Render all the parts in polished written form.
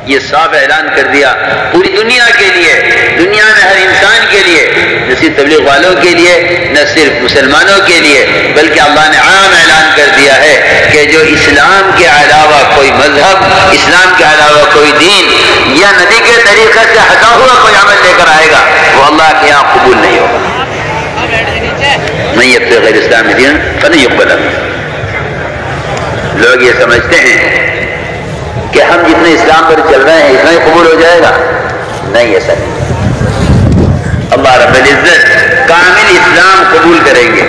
یہ صاف اعلان کر دیا پوری دنیا کے لیے، دنیا میں ہر انسان کے لیے، نہ صرف تبلیغ والوں کے لیے، نہ صرف مسلمانوں کے لیے، بلکہ اللہ نے عام اعلان کر دیا ہے کہ جو اسلام کے علاوہ کوئی مذہب، اسلام کے علاوہ کوئی دین یا نبی کے طریقے سے ہٹا ہوا کوئی عمل لے کر آئے گا وہ اللہ کے یہاں قبول نہیں ہوگا۔ من یبتغی غیر الاسلام دینا فلن یقبل منہ۔ لوگ یہ سمجھتے ہیں کہ ہم جتنے اسلام پر چل رہے ہیں اتنا ہی قبول ہو جائے گا، نہیں ایسا نہیں۔ اللہ رب العزت کامل اسلام قبول کریں گے۔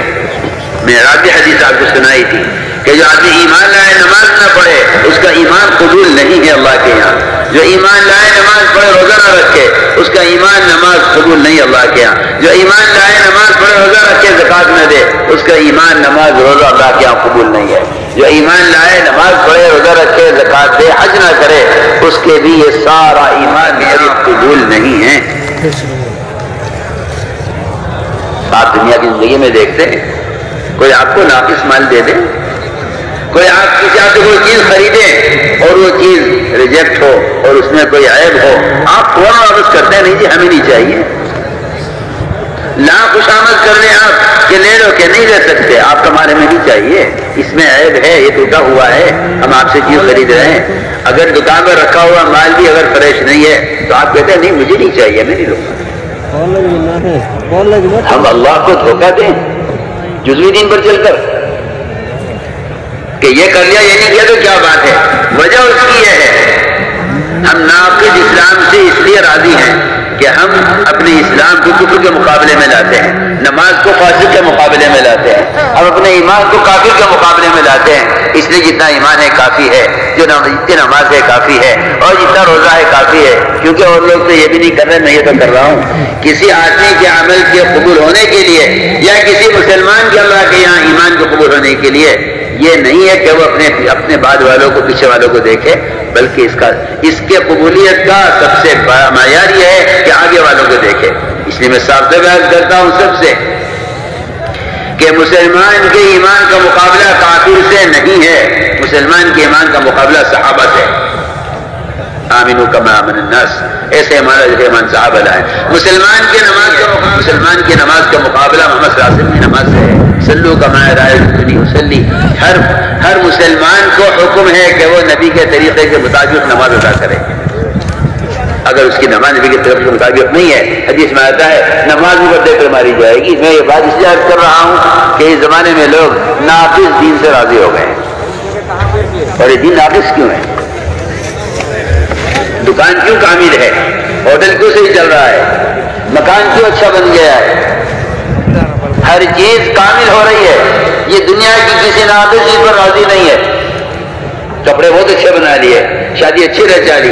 میں رات حدیث آپ کو سنائی تھی کہ جو آدمی ایمان لائے نماز نہ پڑھے اس کا ایمان قبول نہیں ہے اللہ کے یہاں، جو ایمان لائے نماز پڑھے روزہ نہ رکھے اس کا ایمان نماز قبول نہیں اللہ کے یہاں، جو ایمان لائے نماز پڑھے روزہ رکھے زکات نہ دے اس کا ایمان نماز روزہ اللہ کے یہاں قبول نہیں ہے، جو ایمان لائے نماز پڑھے روزہ رکھے زکات دے حج نہ کرے اس کے بھی یہ سارا ایمان میرے قبول نہیں ہے۔ آپ دنیا کی زندگی میں دیکھتے ہیں کوئی آپ کو ناقص مال دے دے، کوئی آپ کسی آپ سے کوئی چیز خریدے اور وہ چیز ریجیکٹ ہو اور اس میں کوئی عیب ہو، آپ فوراً واپس کرتے ہیں نہیں جی ہمیں نہیں چاہیے، لا خوشامد کر لیں آپ کہ لے لو کہ نہیں لے سکتے، آپ کا ہمارے میں نہیں چاہیے، اس میں عیب ہے، یہ ٹوٹا ہوا ہے، ہم آپ سے چیز خرید رہے ہیں۔ اگر دکان میں رکھا ہوا مال بھی اگر فریش نہیں ہے تو آپ کہتے ہیں نہیں مجھے نہیں چاہیے، میں نہیں لوں گا۔ ہم اللہ کو دھوکہ دیں جزوی دین پر چل کر کہ یہ کر لیا یہ نہیں کیا تو کیا بات ہے؟ وجہ اس کی یہ ہے ہم ناقص اسلام سے اس لیے راضی ہیں کہ ہم اپنے اسلام کو کفر کے مقابلے میں لاتے ہیں، نماز کو فاسق کے مقابلے میں لاتے ہیں، ہم اپنے ایمان کو کافر کے مقابلے میں لاتے ہیں، اس لیے جتنا ایمان ہے کافی ہے، جتنی نماز ہے کافی ہے اور جتنا روزہ ہے کافی ہے، کیونکہ اور لوگ تو یہ بھی نہیں کر رہے، میں یہ تو کر رہا ہوں۔ کسی آدمی کے عمل کے قبول ہونے کے لیے یا کسی مسلمان کے اللہ کے یہاں ایمان کو قبول ہونے کے لیے یہ نہیں ہے کہ وہ اپنے بعد والوں کو پیچھے والوں کو دیکھے، بلکہ اس کے قبولیت کا سب سے بڑا معیار یہ ہے کہ آگے والوں کو دیکھے۔ اس لیے میں صاف بیان کرتا ہوں سب سے کہ مسلمان کے ایمان کا مقابلہ کافر سے نہیں ہے، مسلمان کے ایمان کا مقابلہ صحابہ سے۔ آمنو کما آمن الناس، ایسے ہمارا جو ایمان صحابہ لائے۔ مسلمان کی نماز کا مقابلہ محمد صلی اللہ علیہ وسلم کی نماز سے ہے۔ صلو کما رأیتمونی اصلی، ہر مسلمان کو حکم ہے کہ وہ نبی کے طریقے کے مطابق نماز ادا کرے۔ اگر اس کی نماز نبی کے طریقے کے مطابق نہیں ہے، حدیث میں آتا ہے نماز اوپر دے کر ماری جائے گی۔ میں یہ بات اس لیے عرض کر رہا ہوں کہ اس زمانے میں لوگ ناقص دین سے راضی ہو گئے ہیں، اور یہ دین ناقص کیوں ہے؟ دکان کیوں کامل ہے، ہوٹل کیوں صحیح چل رہا ہے، مکان کیوں اچھا بن گیا ہے، ہر چیز کامل ہو رہی ہے، یہ دنیا کی کسی ناقص چیز پر راضی نہیں ہے۔ کپڑے بہت اچھے بنا لیے، شادی اچھی رہ چلی،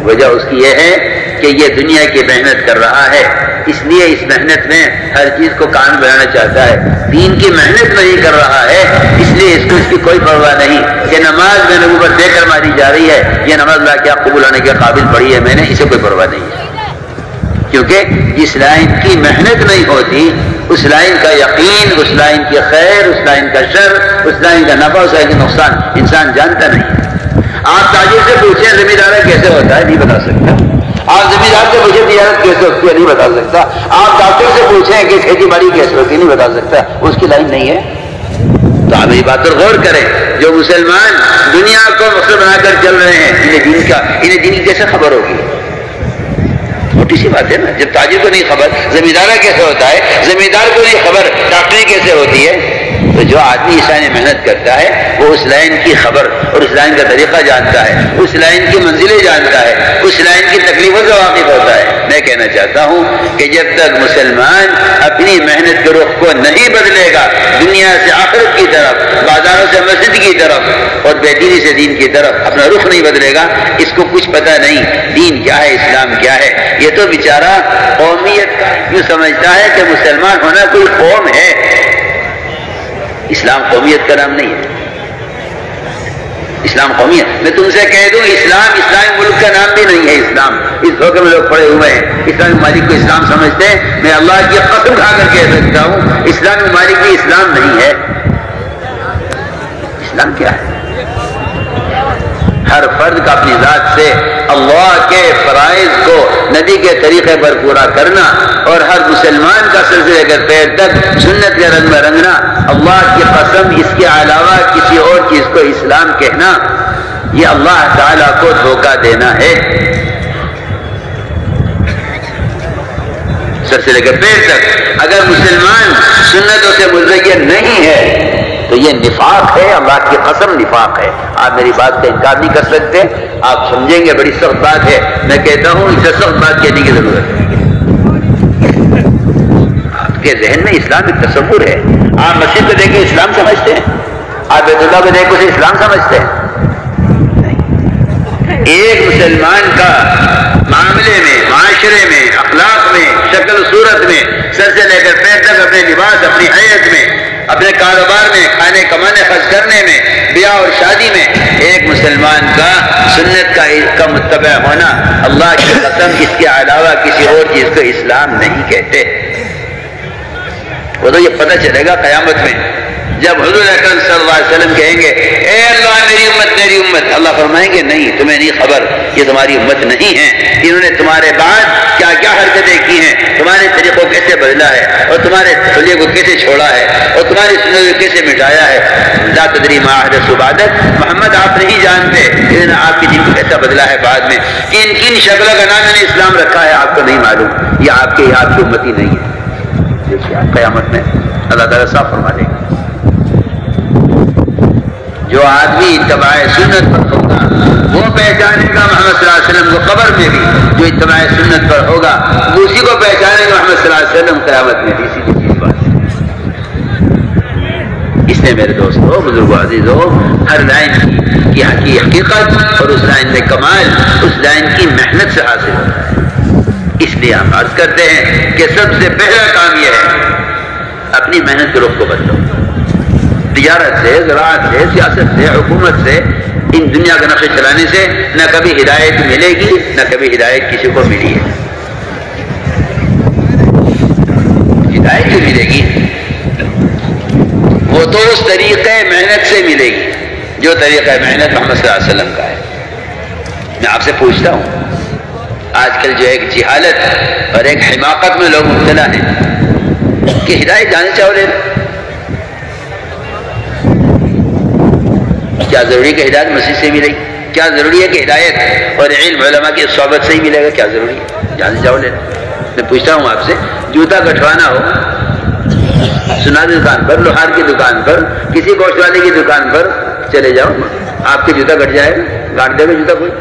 وجہ اس کی یہ ہے کہ یہ دنیا کی محنت کر رہا ہے، اس لیے اس محنت میں ہر چیز کو کامل بنانا چاہتا ہے، دین کی محنت نہیں کر رہا ہے، اس لیے اس کو اس کی کوئی پرواہ نہیں کہ نماز میں نے اوپر دے کر ماری جا رہی ہے، یہ نماز لا کے قبول ہونے کے قابل پڑی ہے میں نے، اسے کوئی پرواہ نہیں ہے، کیونکہ جس لائن کی محنت نہیں ہوتی اس لائن کا یقین، اس لائن کی خیر، اس لائن کا شر، اس لائن کا نفع، اس لائن کا نقصان انسان جانتا نہیں ہے۔ آپ تاجر سے پوچھیں زمیندار کیسے ہوتا ہے، نہیں بتا سکتا۔ آپ زمیندار سے پوچھیں تجارت کیسے ہوتی ہے، نہیں بتا سکتا۔ آپ ڈاکٹر سے پوچھیں کہ کھیتی باڑی کیسے ہوتی ہے، نہیں بتا سکتا، اس کی لائن نہیں ہے۔ تو آپ یہ بات پر غور کریں، جو مسلمان دنیا کو مقصد بنا کر چل رہے ہیں انہیں دین کی کیسے خبر ہوگی؟ چھوٹی سی بات ہے نا، جب تاجر کو نہیں خبر زمیندار کیسے ہوتا ہے، زمیندار کو نہیں خبر ڈاکٹری کیسے ہوتی ہے، تو جو آدمی اس لائن میں محنت کرتا ہے وہ اس لائن کی خبر اور اس لائن کا طریقہ جانتا ہے، اس لائن کی منزلیں جانتا ہے، اس لائن کی تکلیفوں سے واقف ہوتا ہے۔ میں کہنا چاہتا ہوں کہ جب تک مسلمان اپنی محنت کے رخ کو نہیں بدلے گا، دنیا سے آخرت کی طرف، بازاروں سے مسجد کی طرف اور بے دینی سے دین کی طرف اپنا رخ نہیں بدلے گا، اس کو کچھ پتہ نہیں دین کیا ہے، اسلام کیا ہے۔ یہ تو بیچارہ قومیت یوں سمجھتا ہے کہ مسلمان ہونا کوئی قوم ہے، اسلام قومیت کا نام نہیں ہے۔ اسلام قومیت، میں تم سے کہہ دوں اسلام اسلامی ملک کا نام بھی نہیں ہے۔ اسلام اس دھوکے میں لوگ پڑے ہوئے ہیں، اسلامی ممالک کو اسلام سمجھتے ہیں، میں اللہ کی قسم کھا کر کہہ سکتا ہوں اسلامی ممالک بھی اسلام نہیں ہے۔ اسلام کیا ہے؟ ہر فرد کا اپنی ذات سے اللہ کے فرائض کو نبی کے طریقے پر پورا کرنا، اور ہر مسلمان کا سر سے لے کر پیر تک سنت کے رنگ میں رنگنا، اللہ کی قسم اس کے علاوہ کسی اور چیز کو اسلام کہنا، یہ اللہ تعالیٰ کو دھوکہ دینا ہے۔ سر سے لے کر پیر تک اگر مسلمان سنتوں سے مزین نہیں ہے تو یہ نفاق ہے، اللہ کی قسم نفاق ہے۔ آپ میری بات کا انکار نہیں کر سکتے، آپ سمجھیں گے بڑی سخت بات ہے، میں کہتا ہوں اسے سخت بات کہنے کی ضرورت ہے۔ آپ کے ذہن میں اسلام ایک تصور ہے، آپ مسجد کو دیکھ کے اسلام سمجھتے ہیں، آپ بیت اللہ کو دیکھ کے اسلام سمجھتے ہیں؟ ایک مسلمان کا معاملے میں، معاشرے میں، اخلاق میں، شکل صورت میں، سر سے لے کر پیر تک، اپنے لباس، اپنی حیت میں، اپنے کاروبار میں، کھانے کمانے خرچ کرنے میں، بیاہ اور شادی میں، ایک مسلمان کا سنت کا متبع ہونا، اللہ کی قسم اس کے علاوہ کسی اور چیز کو اسلام نہیں کہتے۔ وہ تو یہ پتہ چلے گا قیامت میں، جب حضور اکرم صلی اللہ علیہ وسلم کہیں گے اے اللہ میری امت میری امت، اللہ فرمائیں گے نہیں، تمہیں نہیں خبر، یہ تمہاری امت نہیں ہے، انہوں نے تمہارے بعد کیا کیا حرکتیں کی ہیں، تمہارے طریقوں کو کیسے بدلا ہے، اور تمہارے خلیے کو کیسے چھوڑا ہے، اور تمہاری سنت کو کیسے مٹایا ہے۔ لا تدری ما احدث بعدک، محمد آپ نہیں جانتے انہوں نے آپ کے دین کو کیسا بدلا ہے بعد میں، کن کن شکلوں کا نام نے اسلام رکھا ہے آپ کو نہیں معلوم، یہ آپ کی امتی نہیں ہے۔ دیکھیے آپ قیامت میں اللہ تعالیٰ صاف فرما دیں گے، جو آدمی اتباع سنت پر ہوگا وہ پہچانے گا محمد صلی اللہ علیہ وسلم کو قبر میں بھی، جو اتباع سنت پر ہوگا اسی کو پہچانے گا محمد صلی اللہ علیہ وسلم قیامت میں بھی، اسی بات۔ اس نے میرے دوستو، بزرگو، عزیزو، ہر لائن کی حقیقت اور اس لائن میں کمال اس لائن کی محنت سے حاصل ہوتا ہے۔ اس لیے ہم عرض کرتے ہیں کہ سب سے پہلا کام یہ ہے اپنی محنت کے رخ کو بدلو، تجارت سے، زراعت سے، سیاست سے، حکومت سے، ان دنیا کا نقشہ چلانے سے نہ کبھی ہدایت ملے گی، نہ کبھی ہدایت کسی کو ملی ہے۔ ہدایت جو ملے گی وہ تو اس طریقے محنت سے ملے گی جو طریقہ محنت محمد صلی اللہ علیہ وسلم کا ہے۔ میں آپ سے پوچھتا ہوں، آج کل جو ایک جہالت اور ایک حماقت میں لوگ مبتلا ہیں کہ ہدایت جانے چاہو لے، کیا ضروری کہ ہدایت مسجد سے ملے گی؟ کیا ضروری ہے کہ ہدایت اور علم علماء کی صحبت سے ہی ملے گا؟ کیا ضروری ہے؟ جانے چاہو لے۔ میں پوچھتا ہوں آپ سے، جوتا گٹھوانا ہو سنادی دکان پر، لوہار کی دکان پر، کسی گوشت والے کی دکان پر چلے جاؤ، آپ کے جوتا گٹ جائے گا؟ گاٹ دے گا جوتا کوئی؟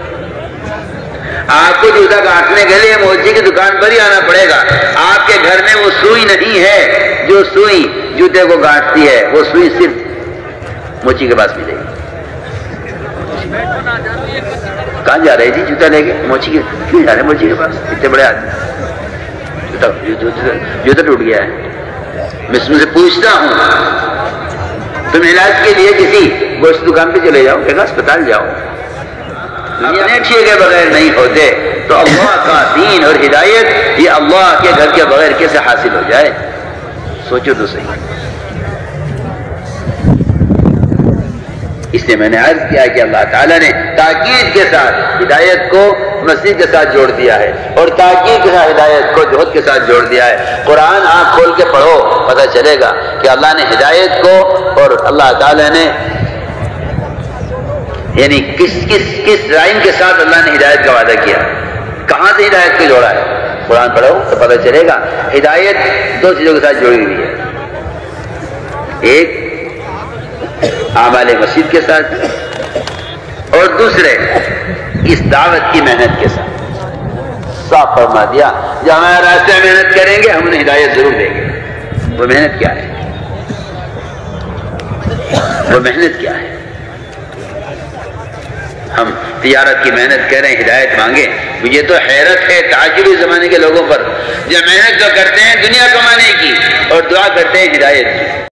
آپ کو جوتا کاٹنے کے لیے موچی کی دکان پر ہی آنا پڑے گا۔ آپ کے گھر میں وہ سوئی نہیں ہے جو سوئی جوتے کو کاٹتی ہے، وہ سوئی صرف موچی کے پاس ملے گی۔ کہاں جا رہے جی جوتا لے کے؟ موچی کے کیوں جا رہے موچی کے پاس؟ اتنے بڑے آدمی، جوتا ٹوٹ گیا ہے۔ میں اس میں سے پوچھتا ہوں، تم علاج کے لیے کسی گوشت دکان پہ چلے جاؤ، کہنا اسپتال جاؤ، اپنے ٹھیے کے بغیر نہیں ہوتے تو اللہ کا دین اور ہدایت یہ اللہ کے گھر کے بغیر کیسے حاصل ہو جائے؟ سوچو تو صحیح۔ اس لیے میں نے عرض کیا کہ اللہ تعالیٰ نے تاکید کے ساتھ ہدایت کو مسجد کے ساتھ جوڑ دیا ہے، اور تاکید کے ساتھ ہدایت کو جہد کے ساتھ جوڑ دیا ہے۔ قرآن آنکھ کھول کے پڑھو، پتہ چلے گا کہ اللہ نے ہدایت کو اور اللہ تعالیٰ نے یعنی کس لائن کے ساتھ اللہ نے ہدایت کا وعدہ کیا، کہاں سے ہدایت کو جوڑا ہے۔ قرآن پڑھو تو پتہ چلے گا۔ ہدایت دو چیزوں کے ساتھ جڑی ہوئی ہے، ایک اعمال مسجد کے ساتھ اور دوسرے اس دعوت کی محنت کے ساتھ۔ صاف فرما دیا، جب ہمارے راستے میں محنت کریں گے ہم انہیں ہدایت ضرور دیں گے۔ وہ محنت کیا ہے؟ وہ محنت کیا ہے؟ ہم تجارت کی محنت کر رہے ہیں، ہدایت مانگے، مجھے تو حیرت ہے تعجب اس زمانے کے لوگوں پر، جب محنت تو کرتے ہیں دنیا کمانے کی اور دعا کرتے ہیں ہدایت کی۔